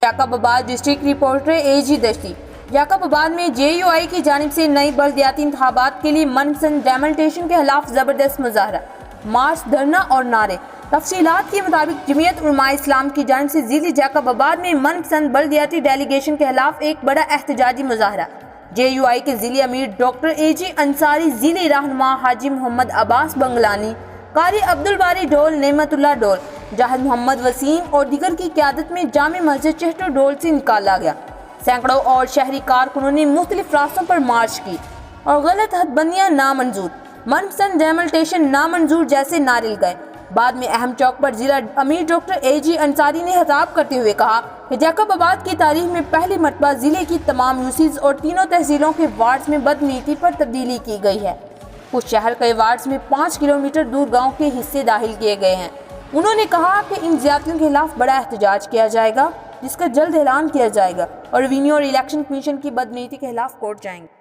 Jacob आबाद district reporter AG Dashti. Jacob आबाद में JUI की जानिब से नई बल्दियाती इंतखाबात के लिए मनपसंद डेमोल्टेशन के खिलाफ जबरदस्त मुजाहरा, मार्च, धरना और नारे। तफसीलात के मुताबिक जमीयत उलमा इस्लाम की जानिब से ज़िले जैकब आबाद में मनपसंद बल्दियाती डेलीगेशन के खिलाफ एक बड़ा एहतजाजी मुजाहरा। JUI के ज़िले अमीर डॉक्टर AG अंसारी, ज़िले रहनुमा हाजी मोहम्मद अब्बास बंगलानी, कारी अब्दुल बारी डोल, नेमतुल्लाह डोल, जाहिद मोहम्मद वसीम और दीगर की क़यादत में जामे मस्जिद चेस्टर डोल से निकाला गया। सैकड़ों और शहरी कारकुनों ने मुख्तलिफ रास्तों पर मार्च की और गलत हदबंदियाँ नामंजूर, मनपसंद डेमोल्टेशन नामंजूर जैसे नारे लगाए। बाद में अहम चौक पर जिला अमीर डॉक्टर AG अंसारी ने खिताब करते हुए कहा कि जैकब आबाद की तारीख में पहली मरतबा ज़िले की तमाम यूसीज और तीनों तहसीलों के वार्ड्स में बदनीयती पर तब्दीली की गई है। कुछ शहर के वार्ड्स में 5 किलोमीटर दूर गाँव के हिस्से दाखिल किए गए हैं। उन्होंने कहा कि इन ज़्यादतियों के खिलाफ बड़ा एहतजाज किया जाएगा, जिसका जल्द ऐलान किया जाएगा और रेवेन्यू और इलेक्शन कमीशन की बदनीयती के खिलाफ कोर्ट जाएंगे।